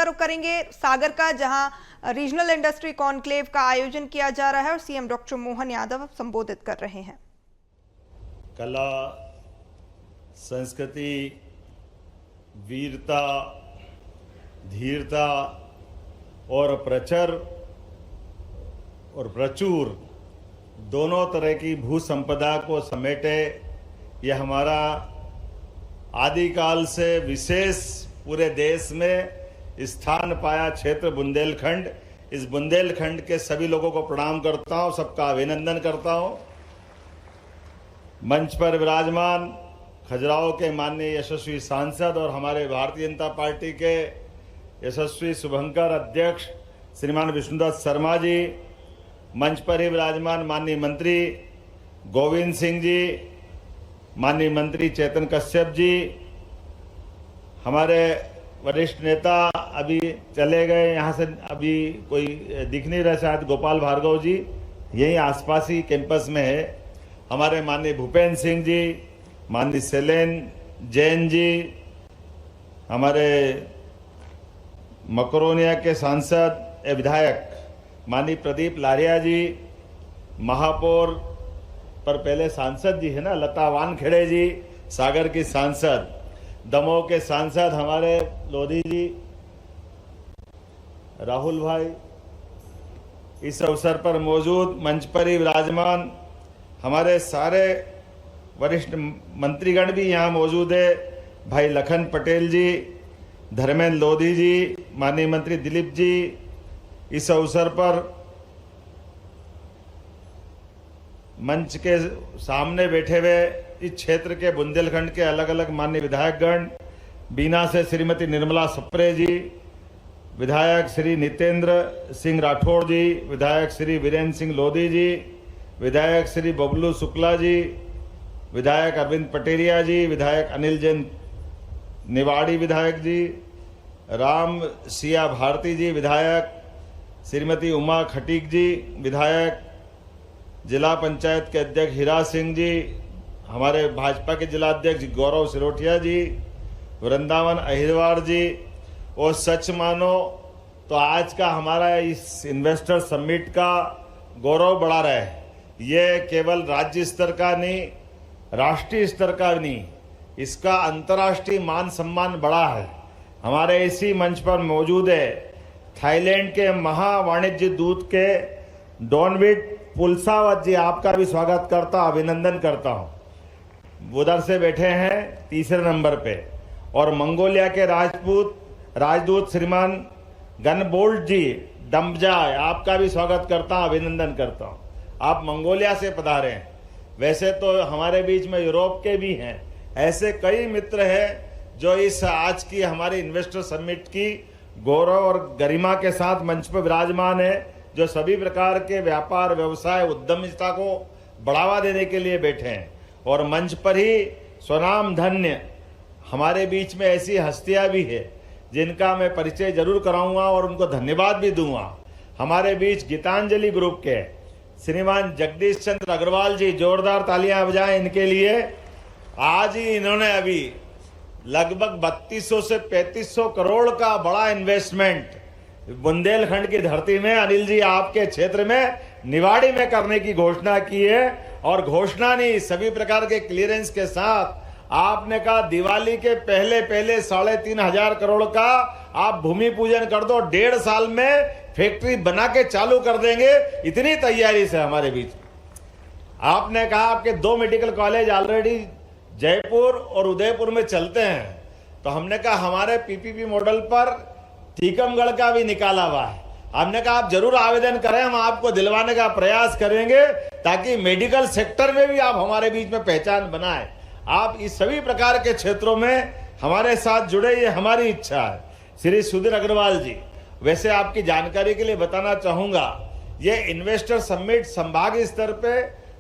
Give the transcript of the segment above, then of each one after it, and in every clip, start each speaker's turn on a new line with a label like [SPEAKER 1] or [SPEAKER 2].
[SPEAKER 1] सीधा रुख करेंगे सागर का, जहां रीजनल इंडस्ट्री कॉन्क्लेव का आयोजन किया जा रहा है और सीएम डॉक्टर मोहन यादव संबोधित कर रहे हैं।
[SPEAKER 2] कला, संस्कृति, वीरता, धीरता और प्रचुर दोनों तरह की भू संपदा को समेटे यह हमारा आदिकाल से विशेष पूरे देश में स्थान पाया क्षेत्र बुंदेलखंड। इस बुंदेलखंड के सभी लोगों को प्रणाम करता हूं, सबका अभिनंदन करता हूं। मंच पर विराजमान खजुराहो के माननीय यशस्वी सांसद और हमारे भारतीय जनता पार्टी के यशस्वी शुभंकर अध्यक्ष श्रीमान विष्णुदत्त शर्मा जी, मंच पर ही विराजमान माननीय मंत्री गोविंद सिंह जी, माननीय मंत्री चेतन कश्यप जी, हमारे वरिष्ठ नेता अभी चले गए यहाँ से, अभी कोई दिख नहीं रहा, शायद गोपाल भार्गव जी यहीं आसपास ही कैंपस में है, हमारे माननीय भूपेंद्र सिंह जी, माननीय शैलेन जैन जी, हमारे मकरोनिया के सांसद विधायक माननीय प्रदीप लारिया जी, महापौर पर पहले सांसद जी है ना लता वानखेड़े जी, सागर की सांसद, दमोह के सांसद हमारे लोधी जी, राहुल भाई, इस अवसर पर मौजूद मंच पर ही विराजमान हमारे सारे वरिष्ठ मंत्रीगण भी यहाँ मौजूद है, भाई लखन पटेल जी, धर्मेंद्र लोधी जी, माननीय मंत्री दिलीप जी। इस अवसर पर मंच के सामने बैठे हुए इस क्षेत्र के बुंदेलखंड के अलग अलग माननीय विधायकगण, बीना से श्रीमती निर्मला सप्रे जी, विधायक श्री नितेंद्र सिंह राठौड़ जी, विधायक श्री वीरेंद्र सिंह लोधी जी, विधायक श्री बबलू शुक्ला जी, विधायक अरविंद पटेरिया जी, विधायक अनिल जैन निवाड़ी विधायक जी, राम सिया भारती जी विधायक, श्रीमती उमा खटीक जी विधायक, जिला पंचायत के अध्यक्ष हीरा सिंह जी, हमारे भाजपा के जिला अध्यक्ष गौरव सिरोठिया जी, वृंदावन अहिरवार जी। और सच मानो तो आज का हमारा इस इन्वेस्टर समिट का गौरव बढ़ा रहा है। ये केवल राज्य स्तर का नहीं, राष्ट्रीय स्तर का नहीं, इसका अंतर्राष्ट्रीय मान सम्मान बढ़ा है। हमारे इसी मंच पर मौजूद है थाईलैंड के महावाणिज्य दूत के डॉनविट पुलसावत जी, आपका भी स्वागत करता, अभिनंदन करता हूं। उधर से बैठे हैं तीसरे नंबर पे। और मंगोलिया के राजदूत श्रीमान गनबोल्ट जी डम्बजाय, आपका भी स्वागत करता हूं, अभिनंदन करता हूं। आप मंगोलिया से पधारे हैं। वैसे तो हमारे बीच में यूरोप के भी हैं, ऐसे कई मित्र हैं जो इस आज की हमारी इन्वेस्टर समिट की गौरव और गरिमा के साथ मंच पर विराजमान है, जो सभी प्रकार के व्यापार, व्यवसाय, उद्यमिता को बढ़ावा देने के लिए बैठे हैं। और मंच पर ही स्वनाम धन्य हमारे बीच में ऐसी हस्तियां भी है जिनका मैं परिचय जरूर कराऊंगा और उनको धन्यवाद भी दूंगा। हमारे बीच गीतांजलि ग्रुप के श्रीमान जगदीश चंद्र अग्रवाल जी, जोरदार तालियां बजाएं इनके लिए। आज ही इन्होंने अभी लगभग 3200 से 3500 करोड़ का बड़ा इन्वेस्टमेंट बुंदेलखंड की धरती में, अनिल जी आपके क्षेत्र में निवाड़ी में करने की घोषणा की है। और घोषणा नहीं, सभी प्रकार के क्लियरेंस के साथ आपने कहा दिवाली के पहले 3,500 करोड़ का आप भूमि पूजन कर दो, 1.5 साल में फैक्ट्री बना के चालू कर देंगे, इतनी तैयारी से हमारे बीच। आपने कहा आपके 2 मेडिकल कॉलेज ऑलरेडी जयपुर और उदयपुर में चलते हैं, तो हमने कहा हमारे पीपीपी मॉडल पर टीकमगढ़ का भी निकाला हुआ है। हमने कहा आप जरूर आवेदन करें, हम आपको दिलवाने का प्रयास करेंगे ताकि मेडिकल सेक्टर में भी आप हमारे बीच में पहचान बनाएं। आप इस सभी प्रकार के क्षेत्रों में हमारे साथ जुड़े, ये हमारी इच्छा है। श्री सुधीर अग्रवाल जी, वैसे आपकी जानकारी के लिए बताना चाहूंगा, ये इन्वेस्टर समिट संभागीय स्तर पे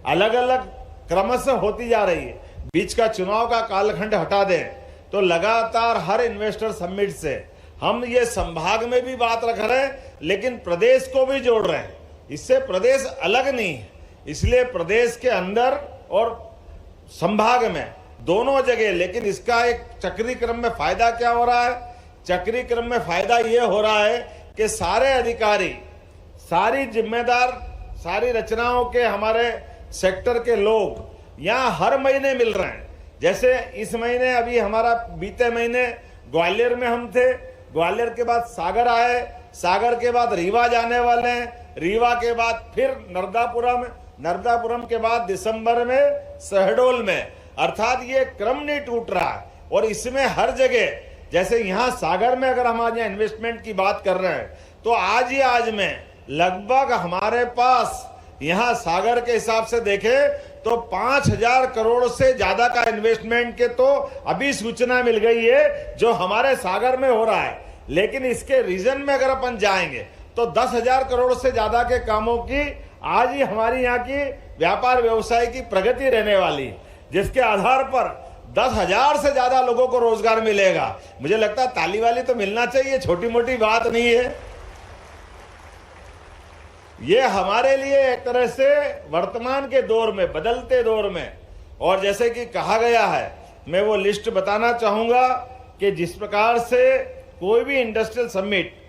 [SPEAKER 2] अलग अलग क्रमशः होती जा रही है। बीच का चुनाव का कालखंड हटा दें तो लगातार हर इन्वेस्टर समिट से हम ये संभाग में भी बात रख रहे हैं, लेकिन प्रदेश को भी जोड़ रहे हैं। इससे प्रदेश अलग नहीं है, इसलिए प्रदेश के अंदर और संभाग में दोनों जगह, लेकिन इसका एक चक्रीय क्रम में फायदा क्या हो रहा है चक्री क्रम में फायदा ये हो रहा है कि सारे अधिकारी, सारी जिम्मेदार, सारी रचनाओं के हमारे सेक्टर के लोग यहाँ हर महीने मिल रहे हैं। जैसे इस महीने, अभी हमारा बीते महीने ग्वालियर में हम थे, ग्वालियर के बाद सागर आए, सागर के बाद रीवा जाने वाले हैं, रीवा के बाद फिर नर्मदापुरम, नर्मदापुरम के बाद दिसंबर में शहडोल में। अर्थात ये क्रम नहीं टूट रहा है। और इसमें हर जगह, जैसे यहाँ सागर में अगर हम आज यहाँ इन्वेस्टमेंट की बात कर रहे हैं, तो आज ही आज में लगभग हमारे पास यहाँ सागर के हिसाब से देखें तो 5,000 करोड़ से ज्यादा का इन्वेस्टमेंट के तो अभी सूचना मिल गई है जो हमारे सागर में हो रहा है। लेकिन इसके रीजन में अगर अपन जाएंगे तो 10,000 करोड़ से ज्यादा के कामों की आज ही हमारी यहाँ की व्यापार व्यवसाय की प्रगति रहने वाली है, जिसके आधार पर 10,000 से ज्यादा लोगों को रोजगार मिलेगा। मुझे लगता है ताली वाली तो मिलना चाहिए, छोटी मोटी बात नहीं है। ये हमारे लिए एक तरह से वर्तमान के दौर में, बदलते दौर में, और जैसे कि कहा गया है, मैं वो लिस्ट बताना चाहूंगा कि जिस प्रकार से कोई भी इंडस्ट्रियल समिट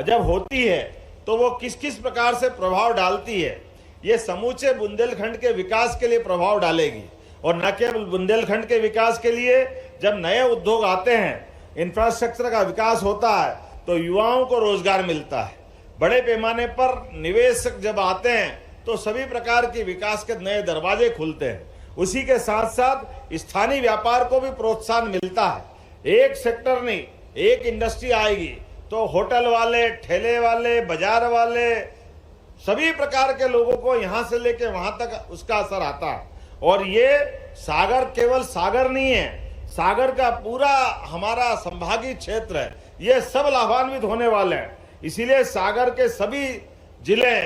[SPEAKER 2] जब होती है तो वो किस किस प्रकार से प्रभाव डालती है, ये समूचे बुंदेलखंड के विकास के लिए प्रभाव डालेगी। और न केवल बुंदेलखंड के विकास के लिए, जब नए उद्योग आते हैं, इंफ्रास्ट्रक्चर का विकास होता है तो युवाओं को रोजगार मिलता है। बड़े पैमाने पर निवेशक जब आते हैं तो सभी प्रकार के विकास के नए दरवाजे खुलते हैं। उसी के साथ साथ स्थानीय व्यापार को भी प्रोत्साहन मिलता है। एक सेक्टर नहीं, एक इंडस्ट्री आएगी तो होटल वाले, ठेले वाले, बाजार वाले, सभी प्रकार के लोगों को यहां से लेके वहां तक उसका असर आता है। और ये सागर केवल सागर नहीं है, सागर का पूरा हमारा संभागीय क्षेत्र है, ये सब लाभान्वित होने वाले हैं। इसीलिए सागर के सभी जिले,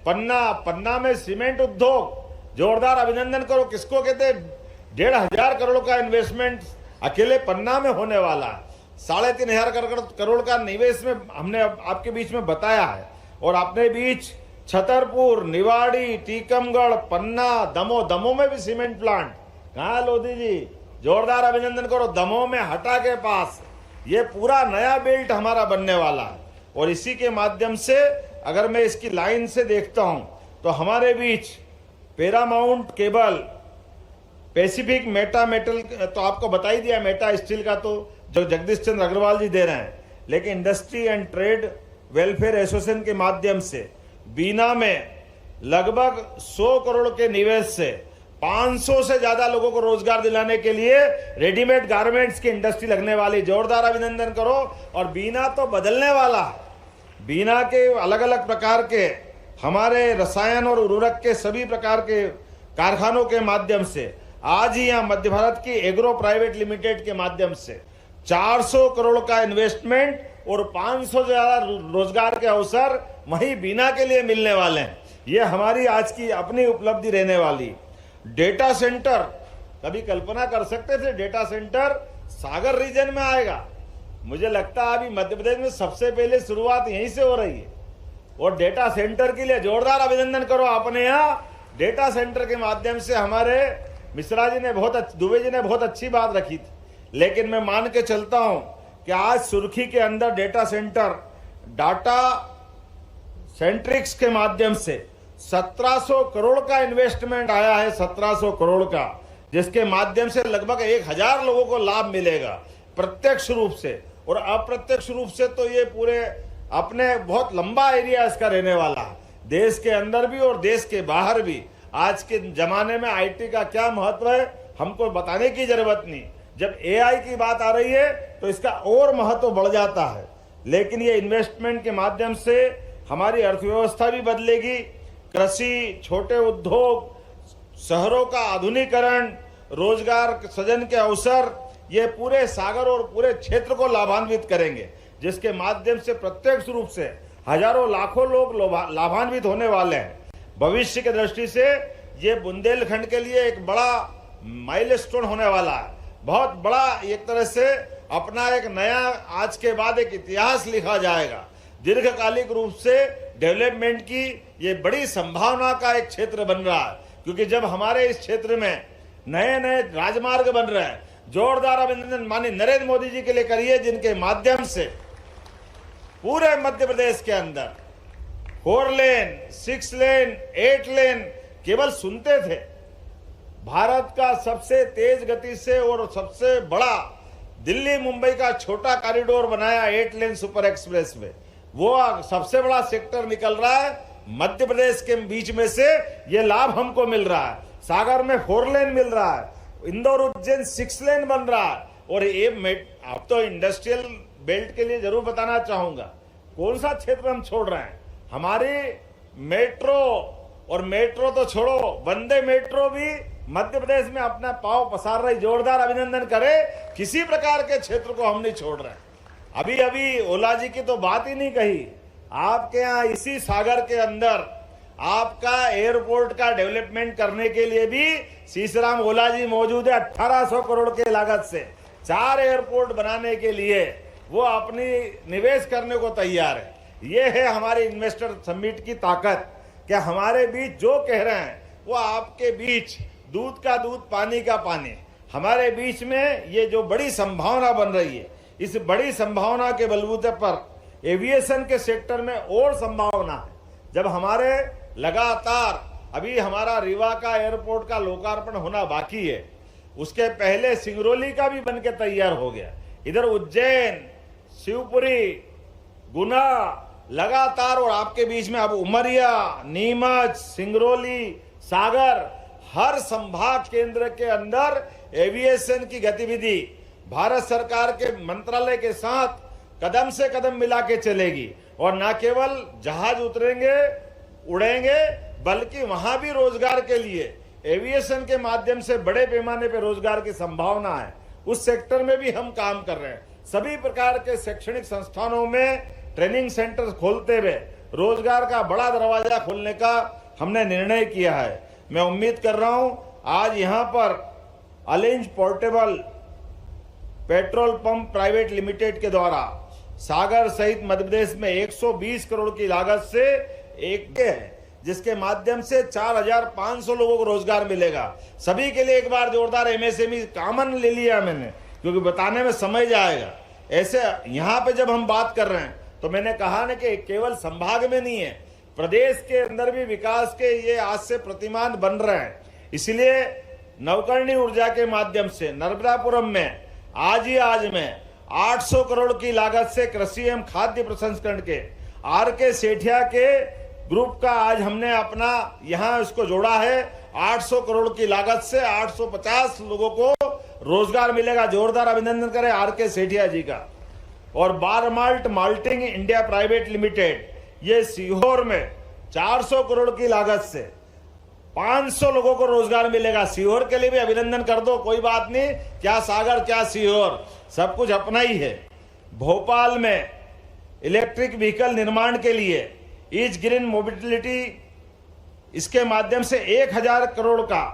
[SPEAKER 2] पन्ना में सीमेंट उद्योग, जोरदार अभिनंदन करो। किसको कहते हैं? 1,500 करोड़ का इन्वेस्टमेंट अकेले पन्ना में होने वाला है। 3,500 करोड़ का निवेश में हमने आपके बीच में बताया है। और अपने बीच छतरपुर, निवाड़ी, टीकमगढ़, पन्ना, दमोह में भी सीमेंट प्लांट। कहाँ लोधी जी, जोरदार अभिनंदन करो। दमोह में हटा के पास ये पूरा नया बेल्ट हमारा बनने वाला है। और इसी के माध्यम से अगर मैं इसकी लाइन से देखता हूं तो हमारे बीच Paramount cable, Pacific meta metal, तो आपको बता ही दिया, मेटा स्टील का तो जो जगदीश चंद्र अग्रवाल जी दे रहे हैं। लेकिन industry and trade welfare association के माध्यम से बीना में लगभग 100 करोड़ के निवेश से 500 से ज्यादा लोगों को रोजगार दिलाने के लिए रेडीमेड गारमेंट्स की इंडस्ट्री लगने वाली। जोरदार अभिनंदन करो। और बीना तो बदलने वाला। बीना के अलग अलग प्रकार के हमारे रसायन और उर्वरक के सभी प्रकार के कारखानों के माध्यम से आज ही यहाँ मध्य भारत की एग्रो प्राइवेट लिमिटेड के माध्यम से 400 करोड़ का इन्वेस्टमेंट और 500 से ज्यादा रोजगार के अवसर वहीं बीना के लिए मिलने वाले हैं। ये हमारी आज की अपनी उपलब्धि रहने वाली। डेटा सेंटर, कभी कल्पना कर सकते थे डेटा सेंटर सागर रीजन में आएगा? मुझे लगता है अभी मध्य प्रदेश में सबसे पहले शुरुआत यहीं से हो रही है। और डेटा सेंटर के लिए जोरदार अभिनंदन करो। अपने यहाँ डेटा सेंटर के माध्यम से हमारे मिश्रा जी ने दुबे जी ने बहुत अच्छी बात रखी थी। लेकिन मैं मान के चलता हूं कि आज सुर्खी के अंदर डेटा सेंटर, डाटा सेंट्रिक्स के माध्यम से 1700 करोड़ का इन्वेस्टमेंट आया है, 1700 करोड़ का, जिसके माध्यम से लगभग 1,000 लोगों को लाभ मिलेगा प्रत्यक्ष रूप से। और अप्रत्यक्ष रूप से तो ये पूरे अपने बहुत लंबा एरिया इसका रहने वाला है, देश के अंदर भी और देश के बाहर भी। आज के जमाने में आईटी का क्या महत्व है हमको बताने की जरूरत नहीं। जब एआई की बात आ रही है तो इसका और महत्व बढ़ जाता है। लेकिन ये इन्वेस्टमेंट के माध्यम से हमारी अर्थव्यवस्था भी बदलेगी। कृषि, छोटे उद्योग, शहरों का आधुनिकीकरण, रोजगार सृजन के अवसर, ये पूरे सागर और पूरे क्षेत्र को लाभान्वित करेंगे, जिसके माध्यम से प्रत्यक्ष रूप से हजारों लाखों लोग लाभान्वित होने वाले हैं। भविष्य की दृष्टि से ये बुंदेलखंड के लिए एक बड़ा माइलस्टोन होने वाला है। बहुत बड़ा एक तरह से अपना एक नया आज के बाद एक इतिहास लिखा जाएगा। दीर्घकालिक रूप से डेवलपमेंट की ये बड़ी संभावना का एक क्षेत्र बन रहा है। क्योंकि जब हमारे इस क्षेत्र में नए नए राजमार्ग बन रहे हैं, जोरदार अभिनंदन माननीय नरेंद्र मोदी जी के लिए करिए, जिनके माध्यम से पूरे मध्य प्रदेश के अंदर 4 लेन, 6 लेन, 8 लेन केवल सुनते थे। भारत का सबसे तेज गति से और सबसे बड़ा दिल्ली मुंबई का छोटा कॉरिडोर बनाया 8 लेन सुपर एक्सप्रेस वे, वो सबसे बड़ा सेक्टर निकल रहा है मध्य प्रदेश के बीच में से। ये लाभ हमको मिल रहा है। सागर में 4 लेन मिल रहा है, इंदौर उज्जैन 6 लेन बन रहा है। और ये अब तो इंडस्ट्रियल बेल्ट के लिए जरूर बताना चाहूंगा, कौन सा क्षेत्र हम छोड़ रहे हैं। हमारी मेट्रो, और मेट्रो तो छोड़ो, वंदे मेट्रो भी मध्य प्रदेश में अपना पांव पसार रही। जोरदार अभिनंदन करें, किसी प्रकार के क्षेत्र को हम नहीं छोड़ रहे। अभी अभी ओला जी की तो बात ही नहीं कही। आपके यहाँ इसी सागर के अंदर आपका एयरपोर्ट का डेवलपमेंट करने के लिए भी सीसराम ओला जी मौजूद है। 1800 करोड़ के लागत से 4 एयरपोर्ट बनाने के लिए वो अपनी निवेश करने को तैयार है। ये है हमारे इन्वेस्टर समिट की ताकत, कि हमारे बीच जो कह रहे हैं वो आपके बीच दूध का दूध, पानी का पानी। हमारे बीच में ये जो बड़ी संभावना बन रही है, इस बड़ी संभावना के बलबूते पर एविएशन के सेक्टर में और संभावना है। जब हमारे लगातार अभी हमारा रीवा का एयरपोर्ट का लोकार्पण होना बाकी है, उसके पहले सिंगरौली का भी बनके तैयार हो गया। इधर उज्जैन, शिवपुरी, गुना लगातार, और आपके बीच में अब उमरिया, नीमच, सिंगरौली, सागर, हर संभाग केंद्र के अंदर एविएशन की गतिविधि भारत सरकार के मंत्रालय के साथ कदम से कदम मिला के चलेगी। और न केवल जहाज उतरेंगे, उड़ेंगे, बल्कि वहां भी रोजगार के लिए एविएशन के माध्यम से बड़े पैमाने पर रोजगार की संभावना है। उस सेक्टर में भी हम काम कर रहे हैं। सभी प्रकार के शैक्षणिक संस्थानों में ट्रेनिंग सेंटर खोलते हुए रोजगार का बड़ा दरवाजा खोलने का हमने निर्णय किया है। मैं उम्मीद कर रहा हूं आज यहां पर अलेंज portable petrol pump private limited के द्वारा सागर सहित मध्य प्रदेश में 120 करोड़ की लागत से एक है, जिसके माध्यम से 4500 लोगों को रोजगार मिलेगा। सभी के लिए एक बार जोरदार एमएसएमई कॉमन ले लिया मैंने, क्योंकि बताने में समय जाएगा। ऐसे यहां पे जब हम बात कर रहे हैं तो मैंने कहा ना कि केवल संभाग में नहीं है, प्रदेश के अंदर भी विकास के ये आज से प्रतिमान बन रहे हैं। इसलिए नवकरणीय ऊर्जा के माध्यम से नर्मदापुरम में आज में 800 करोड़ की लागत से कृषि एवं खाद्य प्रसंस्करण के आर.के. सेठिया के ग्रुप का आज हमने अपना यहां उसको जोड़ा है। 800 करोड़ की लागत से 850 लोगों को रोजगार मिलेगा। जोरदार अभिनंदन करें आर.के. सेठिया जी का। और बार malt malting India private limited, ये सीहोर में 400 करोड़ की लागत से 500 लोगों को रोजगार मिलेगा। सीहोर के लिए भी अभिनंदन कर दो, कोई बात नहीं, क्या सागर क्या सीहोर, सब कुछ अपना ही है। भोपाल में इलेक्ट्रिक व्हीकल निर्माण के लिए ईज ग्रीन मोबिलिटी, इसके माध्यम से 1000 करोड़ का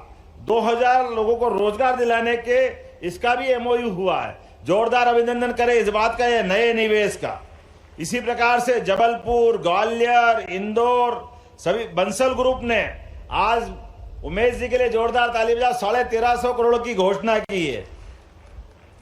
[SPEAKER 2] 2000 लोगों को रोजगार दिलाने के इसका भी एमओयू हुआ है। जोरदार अभिनंदन करें इस बात का, नए निवेश का। इसी प्रकार से जबलपुर, ग्वालियर, इंदौर, सभी बंसल ग्रुप ने आज उमेश जी के लिए जोरदार ताली बजाओ, 1350 करोड़ की घोषणा की है।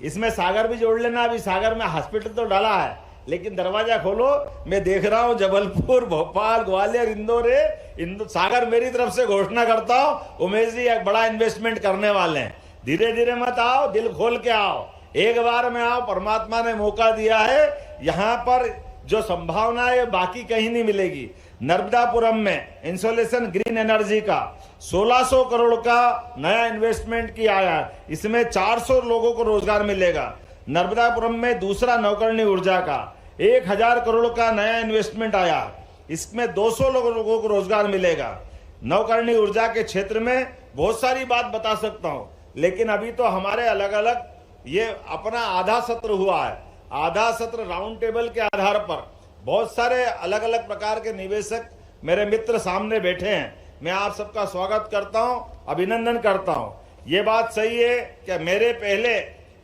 [SPEAKER 2] इसमें सागर भी जोड़ लेना। अभी सागर में हॉस्पिटल तो डाला है, लेकिन दरवाजा खोलो, मैं देख रहा हूं जबलपुर, भोपाल, ग्वालियर, इंदौर है। सागर मेरी तरफ से घोषणा करता हूं, उमेश जी एक बड़ा इन्वेस्टमेंट करने वाले हैं। धीरे धीरे मत आओ, दिल खोल के आओ, एक बार में आओ। परमात्मा ने मौका दिया है, यहां पर जो संभावना है बाकी कहीं नहीं मिलेगी। नर्मदापुरम में इंसोलेशन ग्रीन एनर्जी का 1600 करोड़ का नया इन्वेस्टमेंट किया है, इसमें 400 लोगों को रोजगार मिलेगा। नर्मदापुरम में दूसरा नवकरणीय ऊर्जा का 1000 करोड़ का नया इन्वेस्टमेंट आया, इसमें 200 लोगों को रोजगार मिलेगा। नवकरणीय ऊर्जा के क्षेत्र में बहुत सारी बात बता सकता हूं, लेकिन अभी तो हमारे अलग अलग ये अपना आधा सत्र हुआ है। आधा सत्र राउंड टेबल के आधार पर बहुत सारे अलग अलग प्रकार के निवेशक मेरे मित्र सामने बैठे हैं। मैं आप सबका स्वागत करता हूं, अभिनंदन करता हूं। ये बात सही है कि मेरे पहले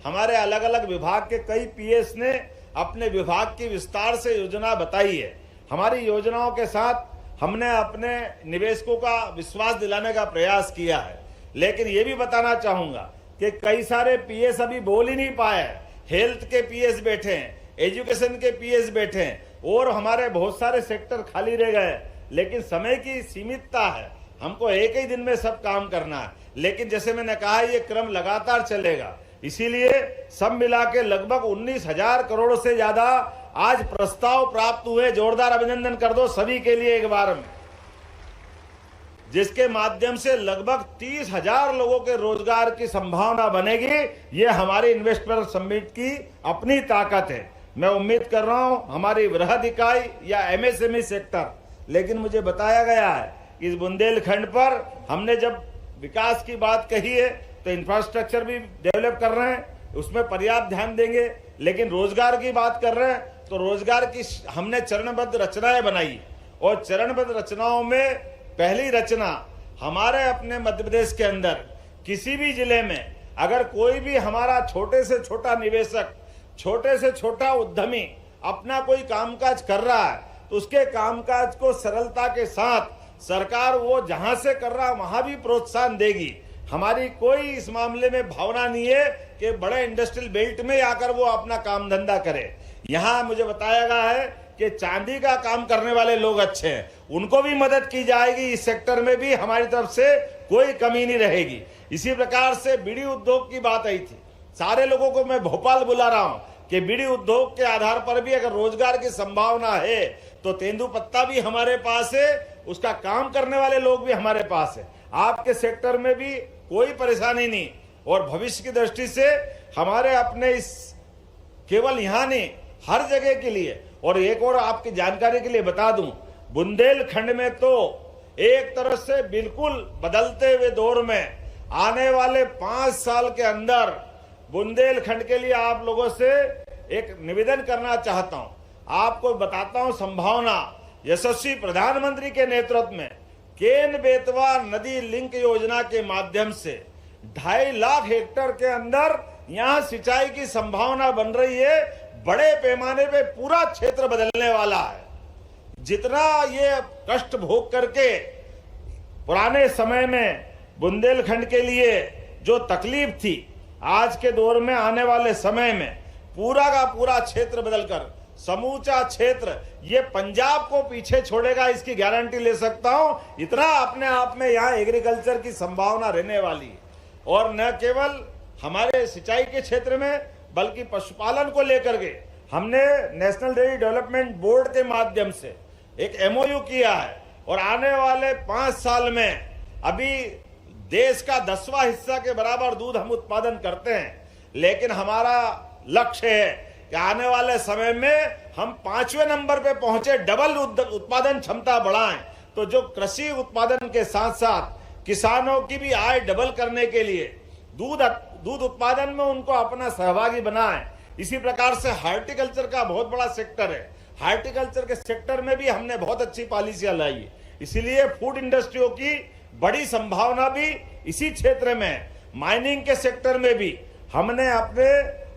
[SPEAKER 2] हमारे अलग अलग विभाग के कई पीएस ने अपने विभाग की विस्तार से योजना बताई है। हमारी योजनाओं के साथ हमने अपने निवेशकों का विश्वास दिलाने का प्रयास किया है। लेकिन ये भी बताना चाहूंगा, कि कई सारे पीएस अभी बोल ही नहीं पाए। हेल्थ के पीएस बैठे हैं, एजुकेशन के पीएस बैठे हैं और हमारे बहुत सारे सेक्टर खाली रह गए। लेकिन समय की सीमितता है, हमको एक ही दिन में सब काम करना है। लेकिन जैसे मैंने कहा, ये क्रम लगातार चलेगा। इसीलिए सब मिला के लगभग 19,000 करोड़ से ज्यादा आज प्रस्ताव प्राप्त हुए। जोरदार अभिनंदन कर दो सभी के लिए एक बार में, जिसके माध्यम से लगभग 30,000 लोगों के रोजगार की संभावना बनेगी। ये हमारी इन्वेस्टर समिट की अपनी ताकत है। मैं उम्मीद कर रहा हूं हमारी वृहद इकाई या एमएसएमई सेक्टर, लेकिन मुझे बताया गया है इस बुंदेलखंड पर हमने जब विकास की बात कही है तो इंफ्रास्ट्रक्चर भी डेवलप कर रहे हैं, उसमें पर्याप्त ध्यान देंगे। लेकिन रोजगार की बात कर रहे हैं तो रोजगार की हमने चरणबद्ध रचनाएं बनाई और चरणबद्ध रचनाओं में पहली रचना हमारे अपने मध्य प्रदेश के अंदर किसी भी जिले में अगर कोई भी हमारा छोटे से छोटा निवेशक, छोटे से छोटा उद्यमी अपना कोई कामकाज कर रहा है तो उसके कामकाज को सरलता के साथ सरकार वो जहां से कर रहा वहां भी प्रोत्साहन देगी। हमारी कोई इस मामले में भावना नहीं है कि बड़े इंडस्ट्रियल बेल्ट में आकर वो अपना काम धंधा करे। यहाँ मुझे बताया गया है कि चांदी का काम करने वाले लोग अच्छे हैं, उनको भी मदद की जाएगी। इस सेक्टर में भी हमारी तरफ से कोई कमी नहीं रहेगी। इसी प्रकार से बीड़ी उद्योग की बात आई थी। सारे लोगों को मैं भोपाल बुला रहा हूं कि बीड़ी उद्योग के आधार पर भी अगर रोजगार की संभावना है तो तेंदुपत्ता भी हमारे पास है, उसका काम करने वाले लोग भी हमारे पास है। आपके सेक्टर में भी कोई परेशानी नहीं। और भविष्य की दृष्टि से हमारे अपने इस केवल यहां नहीं हर जगह के लिए, और एक और आपकी जानकारी के लिए बता दूं, बुंदेलखंड में तो एक तरह से बिल्कुल बदलते हुए दौर में आने वाले 5 साल के अंदर बुंदेलखंड के लिए आप लोगों से एक निवेदन करना चाहता हूं। आपको बताता हूं संभावना। यशस्वी प्रधानमंत्री के नेतृत्व में केन बेतवा नदी लिंक योजना के माध्यम से 2.5 लाख हेक्टेयर के अंदर यहां सिंचाई की संभावना बन रही है। बड़े पैमाने पे पूरा क्षेत्र बदलने वाला है। जितना ये कष्ट भोग करके पुराने समय में बुंदेलखंड के लिए जो तकलीफ थी, आज के दौर में आने वाले समय में पूरा का पूरा क्षेत्र बदलकर समूचा क्षेत्र ये पंजाब को पीछे छोड़ेगा, इसकी गारंटी ले सकता हूं। इतना अपने आप में यहाँ एग्रीकल्चर की संभावना रहने वाली है। और न केवल हमारे सिंचाई के क्षेत्र में बल्कि पशुपालन को लेकर के हमने नेशनल डेयरी डेवलपमेंट बोर्ड के माध्यम से एक एमओयू किया है और आने वाले 5 साल में अभी देश का 10वां हिस्सा के बराबर दूध हम उत्पादन करते हैं। लेकिन हमारा लक्ष्य है कि आने वाले समय में हम 5वें नंबर पे पहुंचे, डबल उत्पादन क्षमता बढ़ाएं। तो जो कृषि उत्पादन के साथ साथ किसानों की भी आय डबल करने के लिए दूध उत्पादन में उनको अपना सहभागी बनाएं। इसी प्रकार से हार्टिकल्चर का बहुत बड़ा सेक्टर है। हार्टिकल्चर के सेक्टर में भी हमने बहुत अच्छी पॉलिसियां लाई है। इसीलिए फूड इंडस्ट्रियों की बड़ी संभावना भी इसी क्षेत्र में। माइनिंग के सेक्टर में भी हमने अपने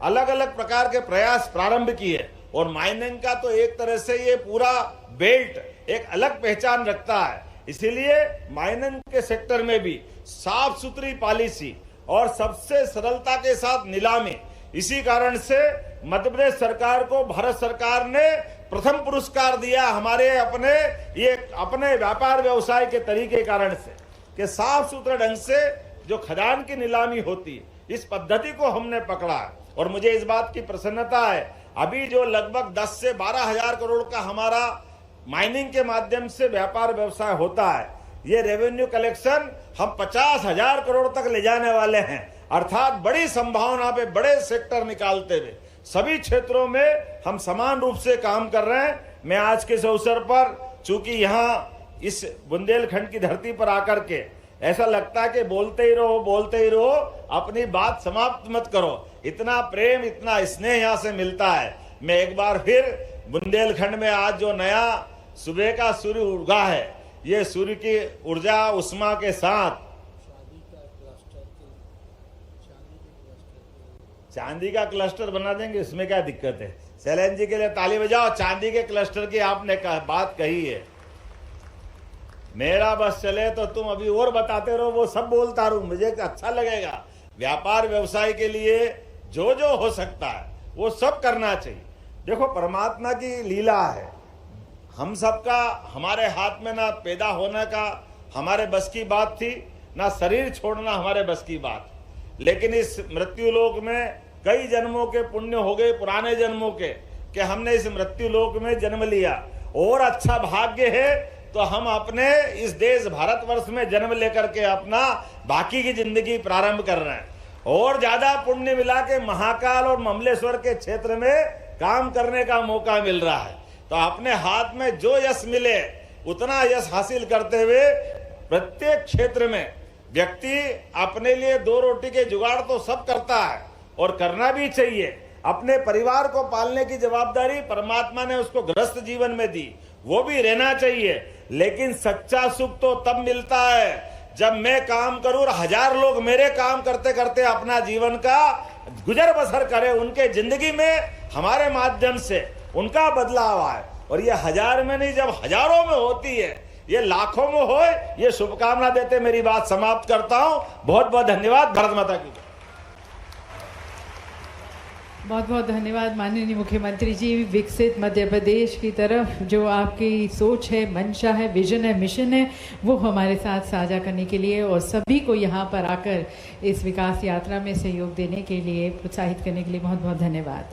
[SPEAKER 2] अलग अलग प्रकार के प्रयास प्रारंभ किए और माइनिंग का तो एक तरह से ये पूरा बेल्ट एक अलग पहचान रखता है। इसीलिए माइनिंग के सेक्टर में भी साफ सुथरी पॉलिसी और सबसे सरलता के साथ नीलामी। इसी कारण से मध्य प्रदेश सरकार को भारत सरकार ने प्रथम पुरस्कार दिया हमारे अपने व्यापार व्यवसाय के तरीके कारण से कि साफ सुथरे ढंग से जो खदान की नीलामी होती है, इस पद्धति को हमने पकड़ा है। और मुझे इस बात की प्रसन्नता है, अभी जो लगभग 10 से 12 हजार करोड़ का हमारा माइनिंग के माध्यम से व्यापार व्यवसाय होता है, ये रेवेन्यू कलेक्शन हम 50,000 करोड़ तक ले जाने वाले हैं। अर्थात बड़ी संभावना पे बड़े सेक्टर निकालते हुए सभी क्षेत्रों में हम समान रूप से काम कर रहे हैं। मैं आज के इस अवसर पर, चूंकि यहाँ इस बुंदेलखंड की धरती पर आकर के ऐसा लगता है कि बोलते ही रहो, अपनी बात समाप्त मत करो। इतना प्रेम, इतना स्नेह यहाँ से मिलता है। मैं एक बार फिर बुंदेलखंड में आज जो नया सुबह का सूर्य उगा है, ये सूर्य की ऊर्जा उष्मा के साथ चांदी का क्लस्टर बना देंगे, इसमें क्या दिक्कत है। शैलेंद्र जी के लिए ताली बजाओ। चांदी के क्लस्टर की आपने बात कही है, मेरा बस चले तो तुम अभी और बताते रहो, वो सब बोलता रहूं, मुझे अच्छा लगेगा। व्यापार व्यवसाय के लिए जो जो हो सकता है वो सब करना चाहिए। देखो, परमात्मा की लीला है, हम सबका हमारे हाथ में ना पैदा होने का हमारे बस की बात थी, ना शरीर छोड़ना हमारे बस की बात, लेकिन इस मृत्यु लोक में कई जन्मों के पुण्य हो गए, पुराने जन्मों के, कि हमने इस मृत्यु लोक में जन्म लिया। और अच्छा भाग्य है तो हम अपने इस देश भारतवर्ष में जन्म लेकर के अपना बाकी की जिंदगी प्रारंभ कर रहे हैं। और ज्यादा पुण्य मिला के महाकाल और ममलेश्वर के क्षेत्र में काम करने का मौका मिल रहा है। तो अपने हाथ में जो यश मिले उतना यश हासिल करते हुए प्रत्येक क्षेत्र में व्यक्ति अपने लिए दो रोटी के जुगाड़ तो सब करता है और करना भी चाहिए। अपने परिवार को पालने की जवाबदारी परमात्मा ने उसको गृहस्थ जीवन में दी, वो भी रहना चाहिए। लेकिन सच्चा सुख तो तब मिलता है जब मैं काम करूं और 1000 लोग मेरे काम करते करते अपना जीवन का गुजर बसर करें, उनके जिंदगी में हमारे माध्यम से उनका बदलाव आए। और ये 1000 में नहीं, जब हजारों में होती है, ये लाखों में हो, ये शुभकामना देते मेरी बात समाप्त करता हूं। बहुत बहुत धन्यवाद। भारत माता की।
[SPEAKER 3] बहुत बहुत धन्यवाद माननीय मुख्यमंत्री जी। विकसित मध्य प्रदेश की तरफ जो आपकी सोच है, मंशा है, विजन है, मिशन है, वो हमारे साथ साझा करने के लिए और सभी को यहाँ पर आकर इस विकास यात्रा में सहयोग देने के लिए, प्रोत्साहित करने के लिए बहुत बहुत धन्यवाद।